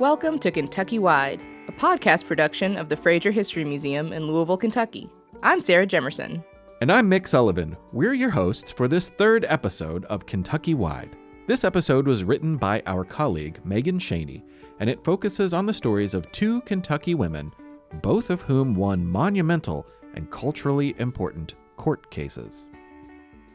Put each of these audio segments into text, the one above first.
Welcome to Kentucky Wide, a podcast production of the Fraser History Museum in Louisville, Kentucky. I'm Sarah Jemerson. And I'm Mick Sullivan. We're your hosts for this third episode of Kentucky Wide. This episode was written by our colleague, Megan Schanie, and it focuses on the stories of two Kentucky women, both of whom won monumental and culturally important court cases.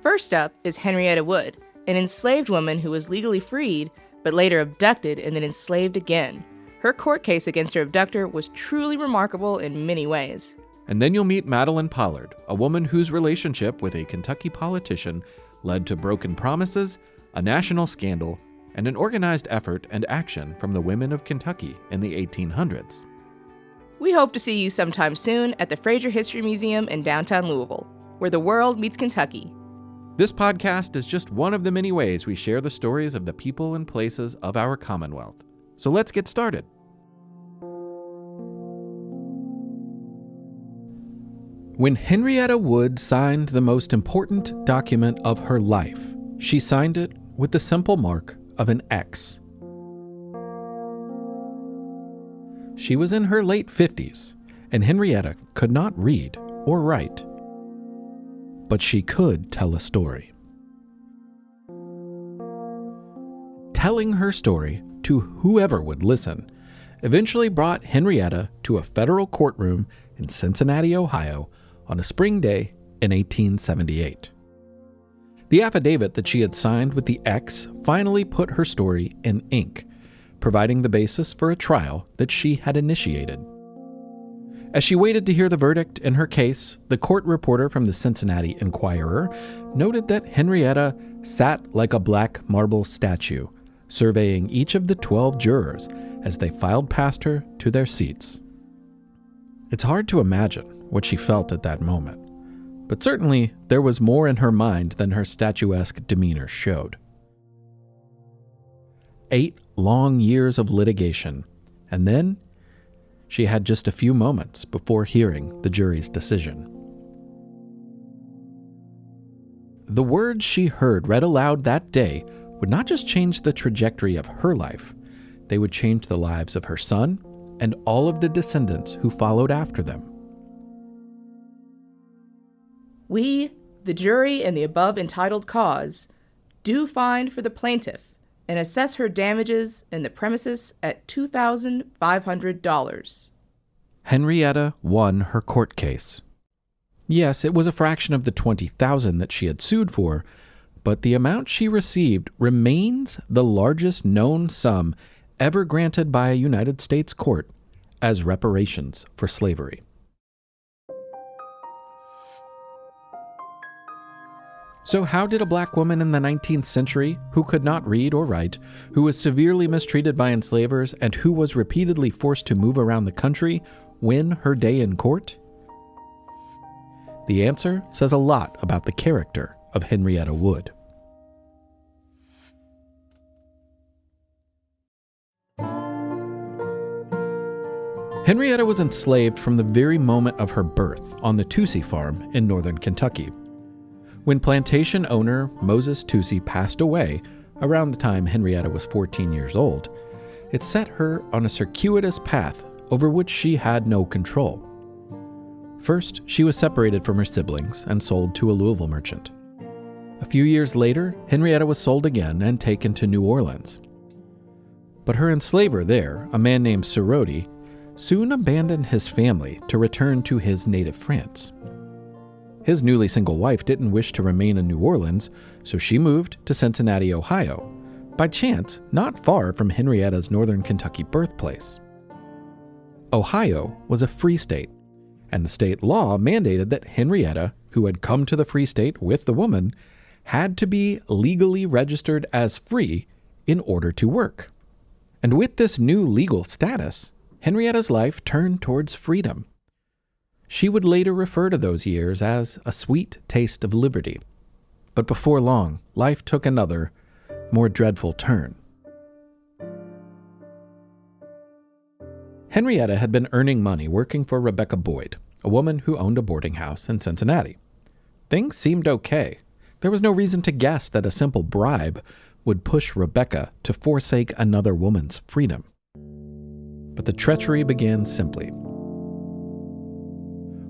First up is Henrietta Wood, an enslaved woman who was legally freed, but later abducted and then enslaved again. Her court case against her abductor was truly remarkable in many ways. And then you'll meet Madeline Pollard, a woman whose relationship with a Kentucky politician led to broken promises, a national scandal, and an organized effort and action from the women of Kentucky in the 1800s. We hope to see you sometime soon at the Fraser History Museum in downtown Louisville, where the world meets Kentucky. This podcast is just one of the many ways we share the stories of the people and places of our Commonwealth. So let's get started. When Henrietta Wood signed the most important document of her life, she signed it with the simple mark of an X. She was in her late 50s, and Henrietta could not read or write. But she could tell a story. Telling her story to whoever would listen eventually brought Henrietta to a federal courtroom in Cincinnati, Ohio, on a spring day in 1878. The affidavit that she had signed with the X finally put her story in ink, providing the basis for a trial that she had initiated. As she waited to hear the verdict in her case, the court reporter from the Cincinnati Enquirer noted that Henrietta sat like a black marble statue, surveying each of the 12 jurors as they filed past her to their seats. It's hard to imagine what she felt at that moment, but certainly there was more in her mind than her statuesque demeanor showed. 8 long years of litigation, and then she had just a few moments before hearing the jury's decision. The words she heard read aloud that day would not just change the trajectory of her life, they would change the lives of her son and all of the descendants who followed after them. We, the jury in the above entitled cause, do find for the plaintiff and assess her damages in the premises at $2,500. Henrietta won her court case. Yes, it was a fraction of the $20,000 that she had sued for, but the amount she received remains the largest known sum ever granted by a United States court as reparations for slavery. So how did a black woman in the 19th century, who could not read or write, who was severely mistreated by enslavers, and who was repeatedly forced to move around the country, win her day in court? The answer says a lot about the character of Henrietta Wood. Henrietta was enslaved from the very moment of her birth on the Toucy farm in northern Kentucky. When plantation owner Moses Toucy passed away around the time Henrietta was 14 years old, it set her on a circuitous path over which she had no control. First, she was separated from her siblings and sold to a Louisville merchant. A few years later, Henrietta was sold again and taken to New Orleans. But her enslaver there, a man named Cerroti, soon abandoned his family to return to his native France. His newly single wife didn't wish to remain in New Orleans, so she moved to Cincinnati, Ohio, by chance not far from Henrietta's northern Kentucky birthplace. Ohio was a free state, and the state law mandated that Henrietta, who had come to the free state with the woman, had to be legally registered as free in order to work. And with this new legal status, Henrietta's life turned towards freedom. She would later refer to those years as a sweet taste of liberty. But before long, life took another, more dreadful turn. Henrietta had been earning money working for Rebecca Boyd, a woman who owned a boarding house in Cincinnati. Things seemed okay. There was no reason to guess that a simple bribe would push Rebecca to forsake another woman's freedom. but the treachery began simply.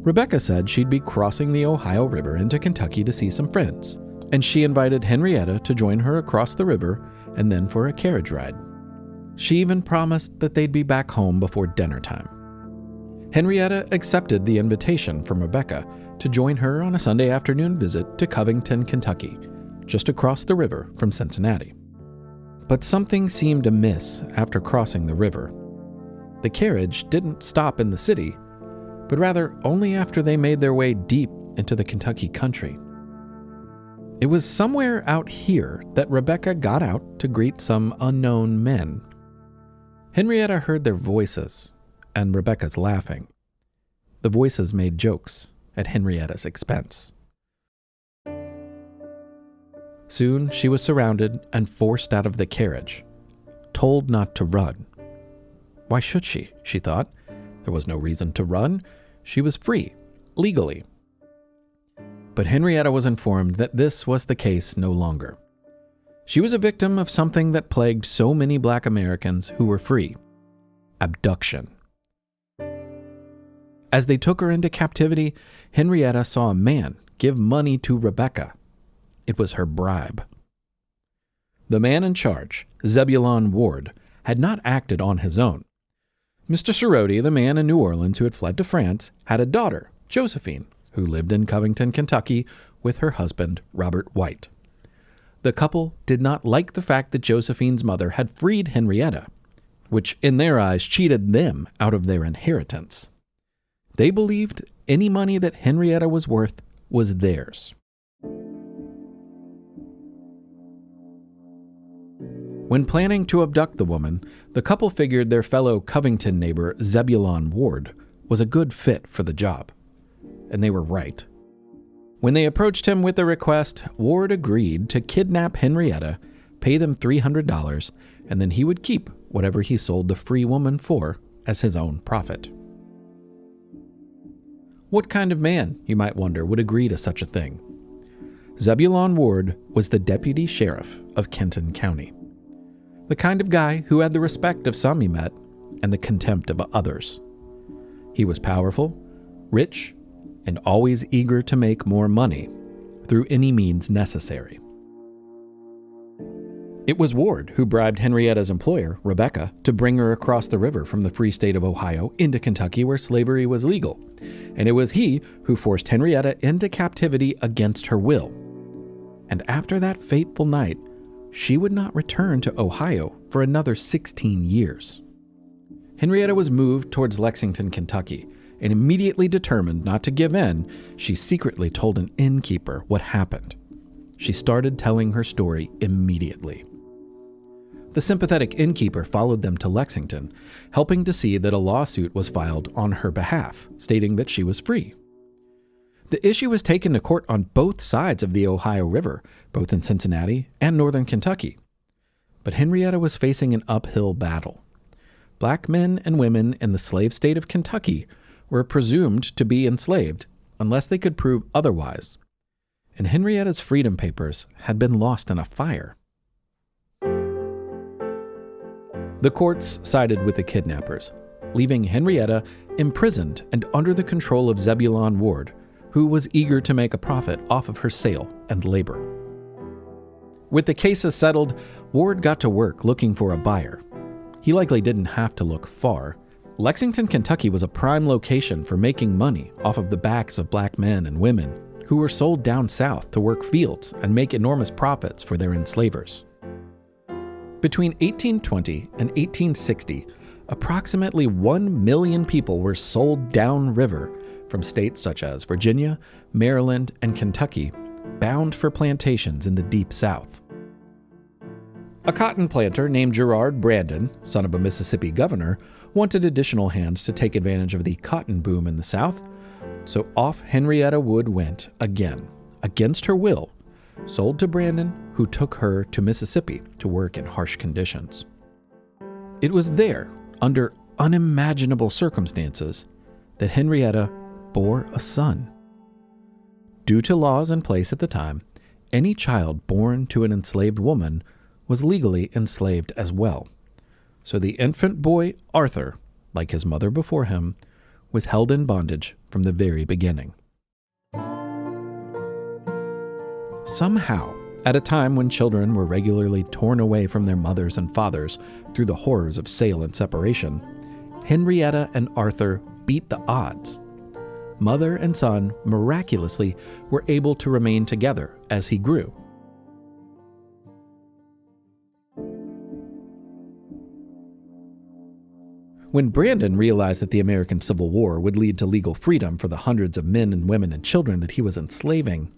Rebecca said she'd be crossing the Ohio River into Kentucky to see some friends, and she invited Henrietta to join her across the river and then for a carriage ride. She even promised that they'd be back home before dinner time. Henrietta accepted the invitation from Rebecca to join her on a Sunday afternoon visit to Covington, Kentucky, just across the river from Cincinnati. But something seemed amiss after crossing the river. The carriage didn't stop in the city, but rather only after they made their way deep into the Kentucky country. It was somewhere out here that Rebecca got out to greet some unknown men. Henrietta heard their voices, and Rebecca's laughing. The voices made jokes at Henrietta's expense. Soon she was surrounded and forced out of the carriage, told not to run. Why should she thought. There was no reason to run. She was free, legally. But Henrietta was informed that this was the case no longer. She was a victim of something that plagued so many Black Americans who were free: abduction. As they took her into captivity, Henrietta saw a man give money to Rebecca. It was her bribe. The man in charge, Zebulon Ward, had not acted on his own. Mr. Cerroti, the man in New Orleans who had fled to France, had a daughter, Josephine, who lived in Covington, Kentucky, with her husband, Robert White. The couple did not like the fact that Josephine's mother had freed Henrietta, which in their eyes cheated them out of their inheritance. They believed any money that Henrietta was worth was theirs. When planning to abduct the woman, the couple figured their fellow Covington neighbor, Zebulon Ward, was a good fit for the job. And they were right. When they approached him with the request, Ward agreed to kidnap Henrietta, pay them $300, and then he would keep whatever he sold the free woman for as his own profit. What kind of man, you might wonder, would agree to such a thing? Zebulon Ward was the deputy sheriff of Kenton County. The kind of guy who had the respect of some he met and the contempt of others. He was powerful, rich, and always eager to make more money through any means necessary. It was Ward who bribed Henrietta's employer, Rebecca, to bring her across the river from the free state of Ohio into Kentucky where slavery was legal. And it was he who forced Henrietta into captivity against her will. And after that fateful night, she would not return to Ohio for another 16 years. Henrietta was moved towards Lexington, Kentucky, and immediately determined not to give in, she secretly told an innkeeper what happened. She started telling her story immediately. The sympathetic innkeeper followed them to Lexington, helping to see that a lawsuit was filed on her behalf, stating that she was free. The issue was taken to court on both sides of the Ohio River, both in Cincinnati and northern Kentucky. But Henrietta was facing an uphill battle. Black men and women in the slave state of Kentucky were presumed to be enslaved unless they could prove otherwise, and Henrietta's freedom papers had been lost in a fire. The courts sided with the kidnappers, leaving Henrietta imprisoned and under the control of Zebulon Ward, who was eager to make a profit off of her sale and labor. With the cases settled, Ward got to work looking for a buyer. He likely didn't have to look far. Lexington, Kentucky was a prime location for making money off of the backs of black men and women who were sold down south to work fields and make enormous profits for their enslavers. Between 1820 and 1860, approximately 1 million people were sold downriver from states such as Virginia, Maryland, and Kentucky, bound for plantations in the deep South. A cotton planter named Gerard Brandon, son of a Mississippi governor, wanted additional hands to take advantage of the cotton boom in the South, so off Henrietta Wood went again, against her will, sold to Brandon, who took her to Mississippi to work in harsh conditions. It was there, under unimaginable circumstances, that Henrietta bore a son. Due to laws in place at the time, any child born to an enslaved woman was legally enslaved as well. So the infant boy, Arthur, like his mother before him, was held in bondage from the very beginning. Somehow, at a time when children were regularly torn away from their mothers and fathers through the horrors of sale and separation, Henrietta and Arthur beat the odds. Mother and son miraculously were able to remain together as he grew. When Brandon realized that the American Civil War would lead to legal freedom for the hundreds of men and women and children that he was enslaving,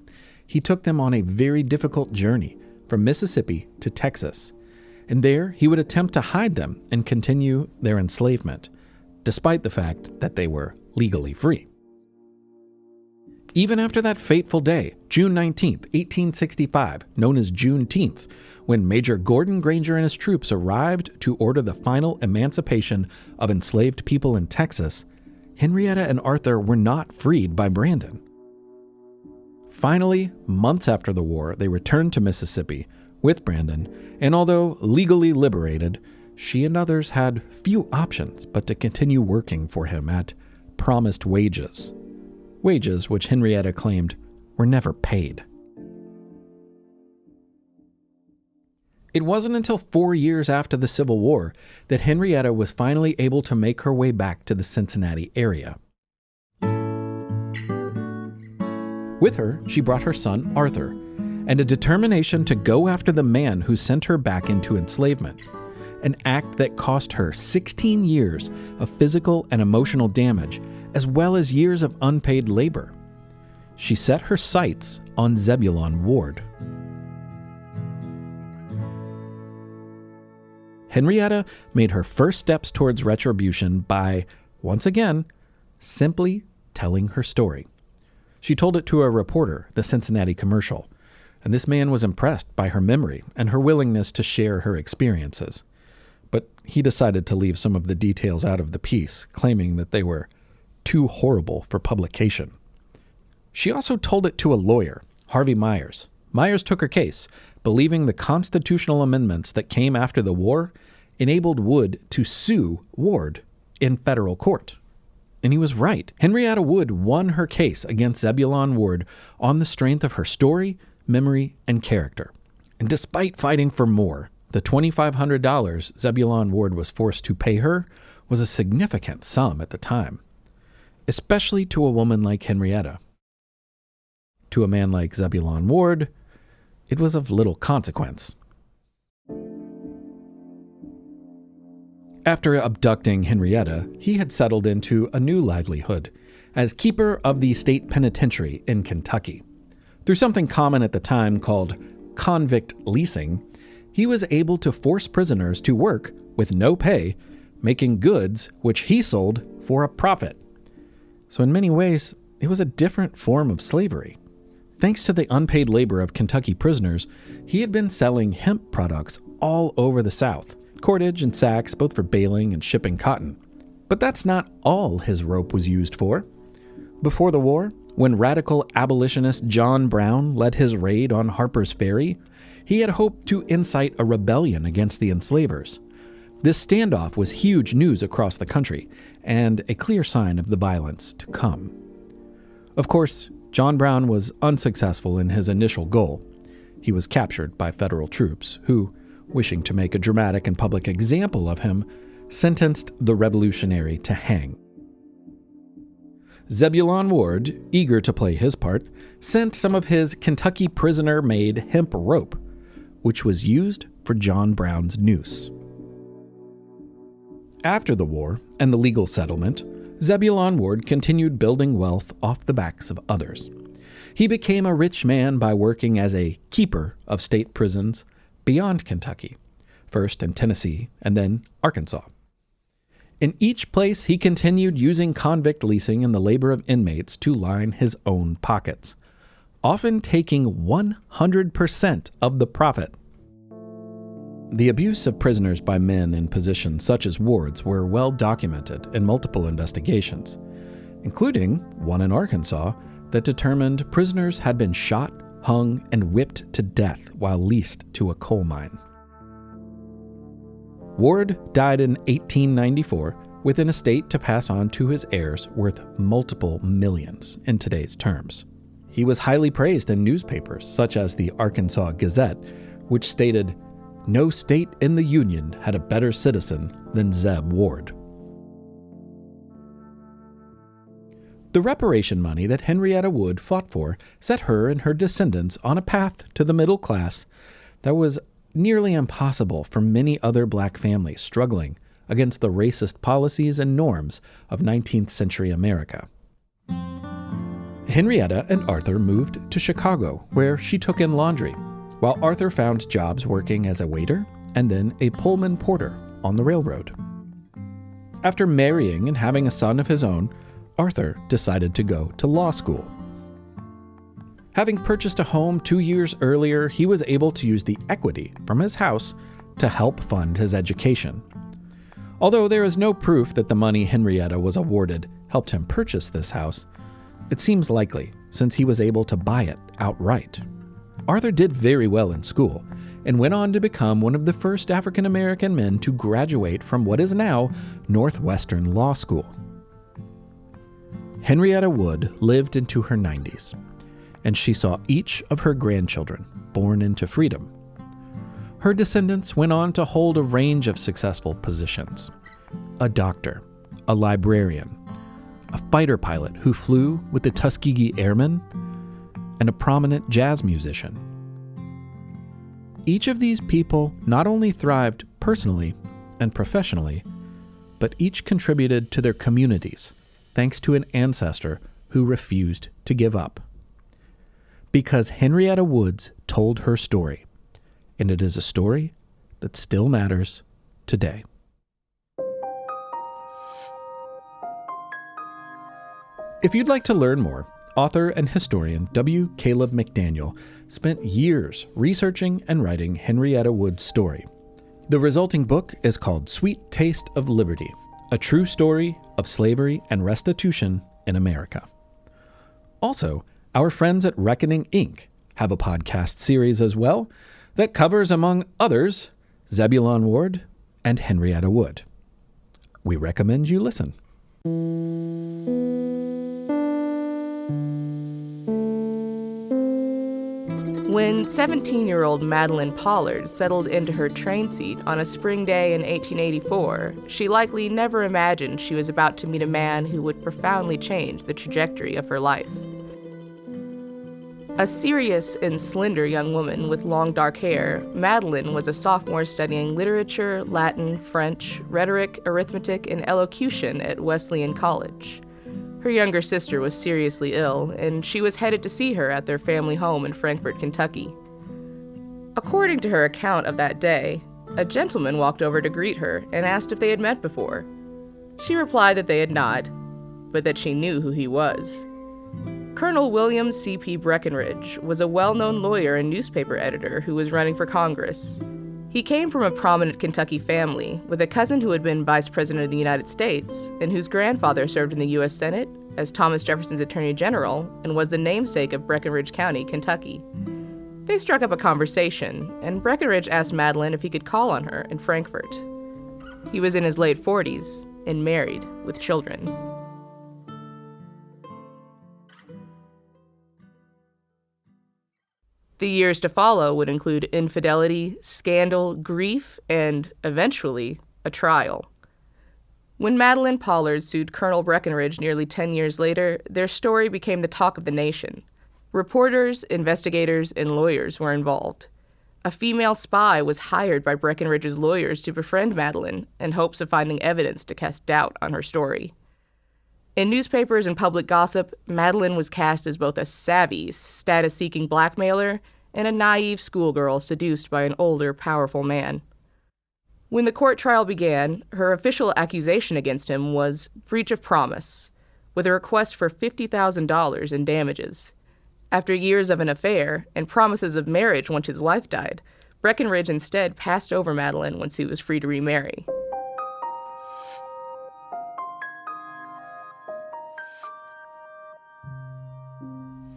he took them on a very difficult journey from Mississippi to Texas, and there he would attempt to hide them and continue their enslavement, despite the fact that they were legally free. Even after that fateful day, June 19, 1865, known as Juneteenth, when Major Gordon Granger and his troops arrived to order the final emancipation of enslaved people in Texas, Henrietta and Arthur were not freed by Brandon. Finally, months after the war, they returned to Mississippi with Brandon, and although legally liberated, she and others had few options but to continue working for him at promised wages. Wages which Henrietta claimed were never paid. It wasn't until 4 years after the Civil War that Henrietta was finally able to make her way back to the Cincinnati area. With her, she brought her son Arthur, and a determination to go after the man who sent her back into enslavement, an act that cost her 16 years of physical and emotional damage, as well as years of unpaid labor. She set her sights on Zebulon Ward. Henrietta made her first steps towards retribution by, once again, simply telling her story. She told it to a reporter, the Cincinnati Commercial, and this man was impressed by her memory and her willingness to share her experiences. But he decided to leave some of the details out of the piece, claiming that they were too horrible for publication. She also told it to a lawyer, Harvey Myers. Myers took her case, believing the constitutional amendments that came after the war enabled Wood to sue Ward in federal court. And he was right. Henrietta Wood won her case against Zebulon Ward on the strength of her story, memory, and character. And despite fighting for more, the $2,500 Zebulon Ward was forced to pay her was a significant sum at the time, especially to a woman like Henrietta. To a man like Zebulon Ward, it was of little consequence. After abducting Henrietta, he had settled into a new livelihood as keeper of the state penitentiary in Kentucky. Through something common at the time called convict leasing, he was able to force prisoners to work with no pay, making goods which he sold for a profit. So in many ways, it was a different form of slavery. Thanks to the unpaid labor of Kentucky prisoners, he had been selling hemp products all over the South, cordage and sacks, both for baling and shipping cotton. But that's not all his rope was used for. Before the war, when radical abolitionist John Brown led his raid on Harper's Ferry, he had hoped to incite a rebellion against the enslavers. This standoff was huge news across the country, and a clear sign of the violence to come. Of course, John Brown was unsuccessful in his initial goal. He was captured by federal troops who, wishing to make a dramatic and public example of him, sentenced the revolutionary to hang. Zebulon Ward, eager to play his part, sent some of his Kentucky prisoner-made hemp rope, which was used for John Brown's noose. After the war and the legal settlement, Zebulon Ward continued building wealth off the backs of others. He became a rich man by working as a keeper of state prisons beyond Kentucky, first in Tennessee and then Arkansas. In each place, he continued using convict leasing and the labor of inmates to line his own pockets, often taking 100% of the profit. The abuse of prisoners by men in positions such as Ward's were well documented in multiple investigations, including one in Arkansas that determined prisoners had been shot, hung, and whipped to death while leased to a coal mine. Ward died in 1894, with an estate to pass on to his heirs worth multiple millions in today's terms. He was highly praised in newspapers such as the Arkansas Gazette, which stated, "No state in the Union had a better citizen than Zeb Ward." The reparation money that Henrietta Wood fought for set her and her descendants on a path to the middle class that was nearly impossible for many other black families struggling against the racist policies and norms of 19th century America. Henrietta and Arthur moved to Chicago, where she took in laundry, while Arthur found jobs working as a waiter and then a Pullman porter on the railroad. After marrying and having a son of his own, Arthur decided to go to law school. Having purchased a home 2 years earlier, he was able to use the equity from his house to help fund his education. Although there is no proof that the money Henrietta was awarded helped him purchase this house, it seems likely since he was able to buy it outright. Arthur did very well in school and went on to become one of the first African American men to graduate from what is now Northwestern Law School. Henrietta Wood lived into her 90s, and she saw each of her grandchildren born into freedom. Her descendants went on to hold a range of successful positions: a doctor, a librarian, a fighter pilot who flew with the Tuskegee Airmen, and a prominent jazz musician. Each of these people not only thrived personally and professionally, but each contributed to their communities thanks to an ancestor who refused to give up. Because Henrietta Woods told her story, and it is a story that still matters today. If you'd like to learn more, author and historian W. Caleb McDaniel spent years researching and writing Henrietta Wood's story. The resulting book is called Sweet Taste of Liberty: A True Story of Slavery and Restitution in America. Also, our friends at Reckoning Inc. have a podcast series as well that covers, among others, Zebulon Ward and Henrietta Wood. We recommend you listen. When 17-year-old Madeline Pollard settled into her train seat on a spring day in 1884, she likely never imagined she was about to meet a man who would profoundly change the trajectory of her life. A serious and slender young woman with long dark hair, Madeline was a sophomore studying literature, Latin, French, rhetoric, arithmetic, and elocution at Wesleyan College. Her younger sister was seriously ill, and she was headed to see her at their family home in Frankfort, Kentucky. According to her account of that day, a gentleman walked over to greet her and asked if they had met before. She replied that they had not, but that she knew who he was. Colonel William C.P. Breckinridge was a well-known lawyer and newspaper editor who was running for Congress. He came from a prominent Kentucky family, with a cousin who had been Vice President of the United States and whose grandfather served in the U.S. Senate as Thomas Jefferson's Attorney General and was the namesake of Breckinridge County, Kentucky. They struck up a conversation, and Breckinridge asked Madeline if he could call on her in Frankfort. He was in his late 40s and married with children. The years to follow would include infidelity, scandal, grief, and, eventually, a trial. When Madeline Pollard sued Colonel Breckinridge nearly 10 years later, their story became the talk of the nation. Reporters, investigators, and lawyers were involved. A female spy was hired by Breckinridge's lawyers to befriend Madeline in hopes of finding evidence to cast doubt on her story. In newspapers and public gossip, Madeline was cast as both a savvy, status-seeking blackmailer and a naive schoolgirl seduced by an older, powerful man. When the court trial began, her official accusation against him was breach of promise, with a request for $50,000 in damages. After years of an affair and promises of marriage once his wife died, Breckinridge instead passed over Madeline once he was free to remarry.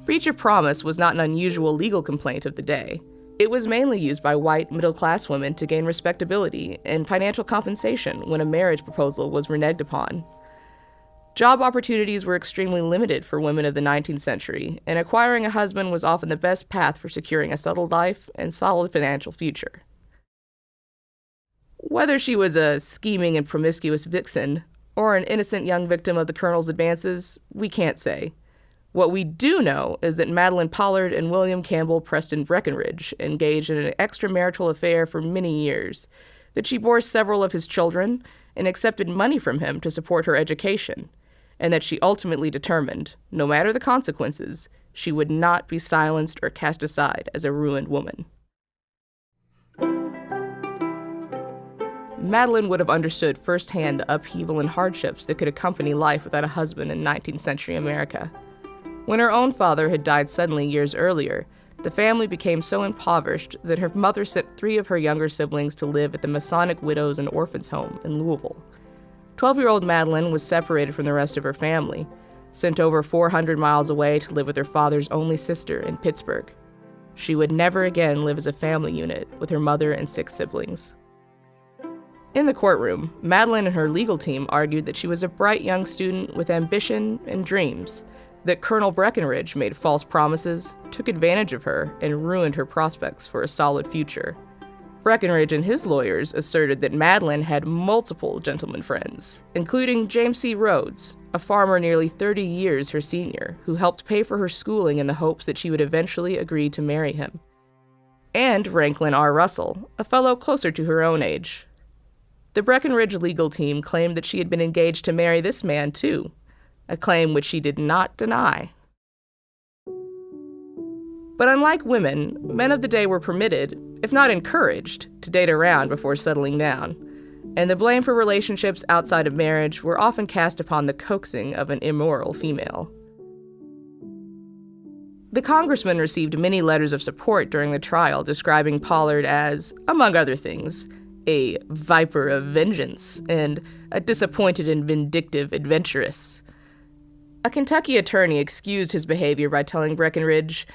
Breach of promise was not an unusual legal complaint of the day. It was mainly used by white middle-class women to gain respectability and financial compensation when a marriage proposal was reneged upon. Job opportunities were extremely limited for women of the 19th century, and acquiring a husband was often the best path for securing a settled life and solid financial future. Whether she was a scheming and promiscuous vixen or an innocent young victim of the Colonel's advances, we can't say. What we do know is that Madeline Pollard and William Campbell Preston Breckinridge engaged in an extramarital affair for many years, that she bore several of his children and accepted money from him to support her education, and that she ultimately determined, no matter the consequences, she would not be silenced or cast aside as a ruined woman. Madeline would have understood firsthand the upheaval and hardships that could accompany life without a husband in 19th century America. When her own father had died suddenly years earlier, the family became so impoverished that her mother sent 3 of her younger siblings to live at the Masonic Widows and Orphans Home in Louisville. 12-year-old Madeline was separated from the rest of her family, sent over 400 miles away to live with her father's only sister in Pittsburgh. She would never again live as a family unit with her mother and 6 siblings. In the courtroom, Madeline and her legal team argued that she was a bright young student with ambition and dreams, that Colonel Breckinridge made false promises, took advantage of her, and ruined her prospects for a solid future. Breckinridge and his lawyers asserted that Madeline had multiple gentleman friends, including James C. Rhodes, a farmer nearly 30 years her senior, who helped pay for her schooling in the hopes that she would eventually agree to marry him, and Ranklin R. Russell, a fellow closer to her own age. The Breckinridge legal team claimed that she had been engaged to marry this man, too, a claim which she did not deny. But unlike women, men of the day were permitted, if not encouraged, to date around before settling down, and the blame for relationships outside of marriage were often cast upon the coaxing of an immoral female. The congressman received many letters of support during the trial describing Pollard as, among other things, a viper of vengeance and a disappointed and vindictive adventuress. A Kentucky attorney excused his behavior by telling Breckinridge,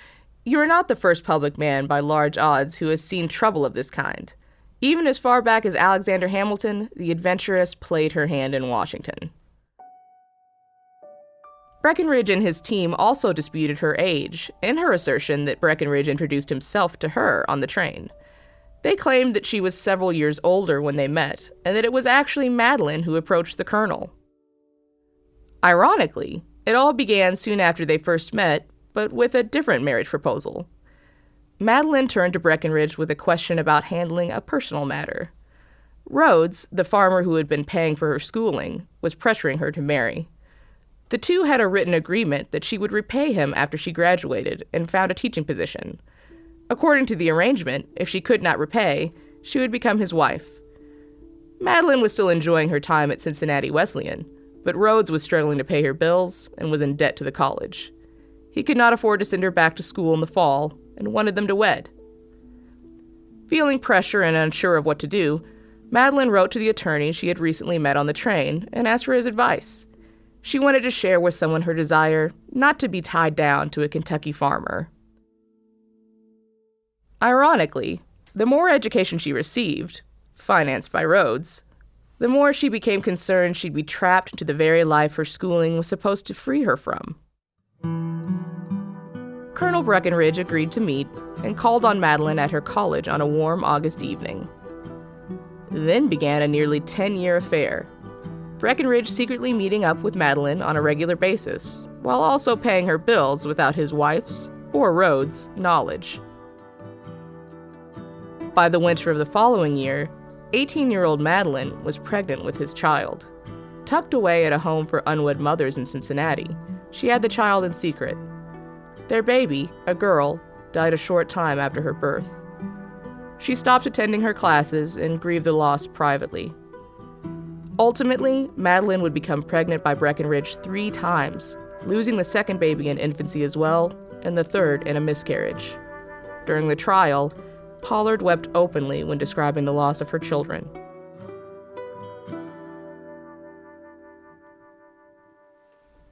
"You are not the first public man by large odds who has seen trouble of this kind. Even as far back as Alexander Hamilton, the adventuress played her hand in Washington." Breckinridge and his team also disputed her age, in her assertion that Breckinridge introduced himself to her on the train. They claimed that she was several years older when they met, and that it was actually Madeline who approached the colonel. Ironically, it all began soon after they first met, but with a different marriage proposal. Madeline turned to Breckinridge with a question about handling a personal matter. Rhodes, the farmer who had been paying for her schooling, was pressuring her to marry. The two had a written agreement that she would repay him after she graduated and found a teaching position. According to the arrangement, if she could not repay, she would become his wife. Madeline was still enjoying her time at Cincinnati Wesleyan, but Rhodes was struggling to pay her bills and was in debt to the college. He could not afford to send her back to school in the fall and wanted them to wed. Feeling pressure and unsure of what to do, Madeline wrote to the attorney she had recently met on the train and asked for his advice. She wanted to share with someone her desire not to be tied down to a Kentucky farmer. Ironically, the more education she received, financed by Rhodes, the more she became concerned she'd be trapped into the very life her schooling was supposed to free her from. Colonel Breckinridge agreed to meet and called on Madeline at her college on a warm August evening. Then began a nearly 10-year affair, Breckinridge secretly meeting up with Madeline on a regular basis, while also paying her bills without his wife's, or Rhodes' knowledge. By the winter of the following year, 18-year-old Madeline was pregnant with his child. Tucked away at a home for unwed mothers in Cincinnati, she had the child in secret. Their baby, a girl, died a short time after her birth. She stopped attending her classes and grieved the loss privately. Ultimately, Madeline would become pregnant by Breckinridge 3 times, losing the second baby in infancy as well, and the third in a miscarriage. During the trial, Pollard wept openly when describing the loss of her children.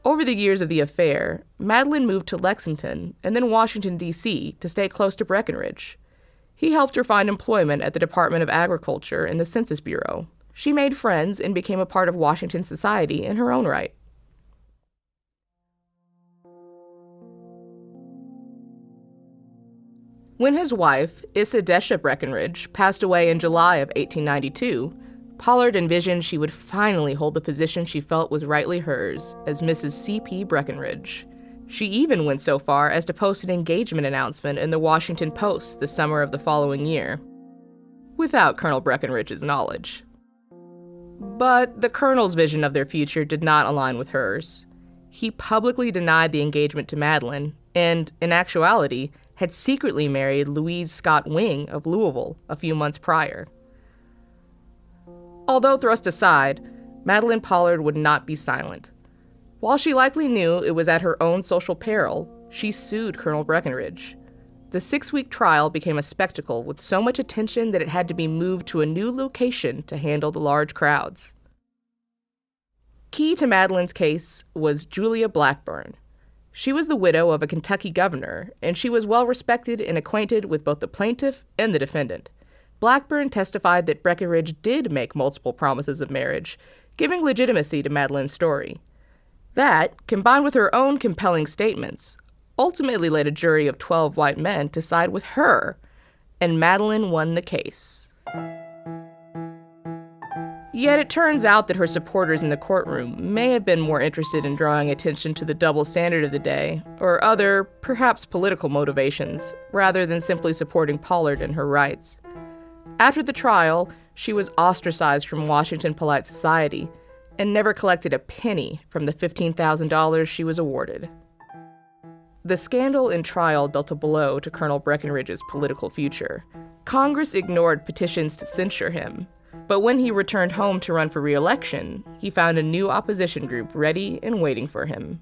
Over the years of the affair, Madeline moved to Lexington and then Washington, D.C. to stay close to Breckinridge. He helped her find employment at the Department of Agriculture and the Census Bureau. She made friends and became a part of Washington society in her own right. When his wife, Isadesha Breckinridge, passed away in July of 1892, Pollard envisioned she would finally hold the position she felt was rightly hers as Mrs. C.P. Breckinridge. She even went so far as to post an engagement announcement in the Washington Post the summer of the following year, without Colonel Breckinridge's knowledge. But the Colonel's vision of their future did not align with hers. He publicly denied the engagement to Madeline and, in actuality, had secretly married Louise Scott Wing of Louisville a few months prior. Although thrust aside, Madeline Pollard would not be silent. While she likely knew it was at her own social peril, she sued Colonel Breckinridge. The 6-week trial became a spectacle with so much attention that it had to be moved to a new location to handle the large crowds. Key to Madeline's case was Julia Blackburn. She was the widow of a Kentucky governor, and she was well respected and acquainted with both the plaintiff and the defendant. Blackburn testified that Breckinridge did make multiple promises of marriage, giving legitimacy to Madeline's story. That, combined with her own compelling statements, ultimately led a jury of 12 white men to side with her, and Madeline won the case. Yet it turns out that her supporters in the courtroom may have been more interested in drawing attention to the double standard of the day, or other, perhaps political motivations, rather than simply supporting Pollard and her rights. After the trial, she was ostracized from Washington polite society and never collected a penny from the $15,000 she was awarded. The scandal and trial dealt a blow to Colonel Breckinridge's political future. Congress ignored petitions to censure him, but when he returned home to run for re-election, he found a new opposition group ready and waiting for him.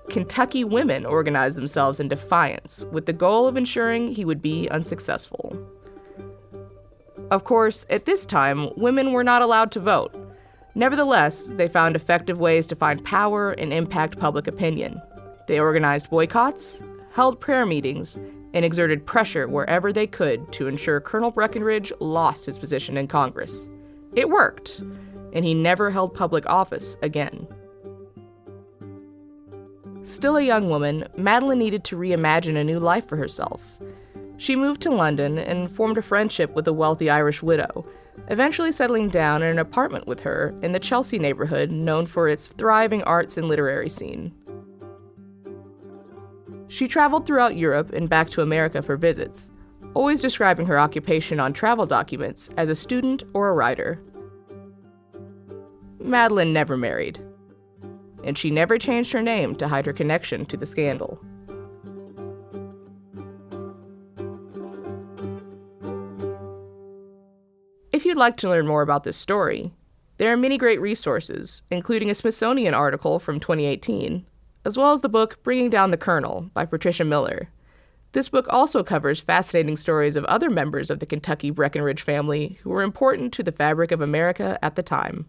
Kentucky women organized themselves in defiance, with the goal of ensuring he would be unsuccessful. Of course, at this time, women were not allowed to vote. Nevertheless, they found effective ways to find power and impact public opinion. They organized boycotts, held prayer meetings, and exerted pressure wherever they could to ensure Colonel Breckinridge lost his position in Congress. It worked, and he never held public office again. Still a young woman, Madeline needed to reimagine a new life for herself. She moved to London and formed a friendship with a wealthy Irish widow, eventually settling down in an apartment with her in the Chelsea neighborhood known for its thriving arts and literary scene. She traveled throughout Europe and back to America for visits, always describing her occupation on travel documents as a student or a writer. Madeline never married, and she never changed her name to hide her connection to the scandal. If you'd like to learn more about this story, there are many great resources, including a Smithsonian article from 2018, as well as the book Bringing Down the Colonel by Patricia Miller. This book also covers fascinating stories of other members of the Kentucky Breckinridge family who were important to the fabric of America at the time.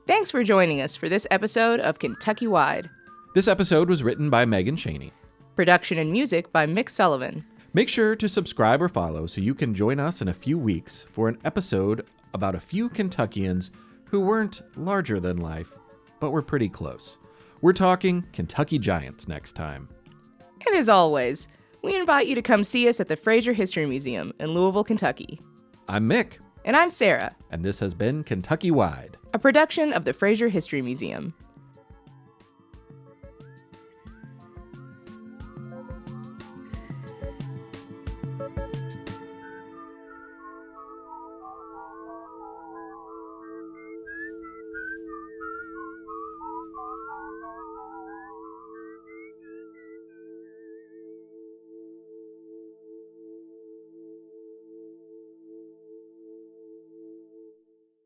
Thanks for joining us for this episode of Kentucky Wide. This episode was written by Megan Schanie. Production and music by Mick Sullivan. Make sure to subscribe or follow so you can join us in a few weeks for an episode about a few Kentuckians who weren't larger than life, but were pretty close. We're talking Kentucky Giants next time. And as always, we invite you to come see us at the Fraser History Museum in Louisville, Kentucky. I'm Mick. And I'm Sarah. And this has been Kentucky Wide, a production of the Fraser History Museum.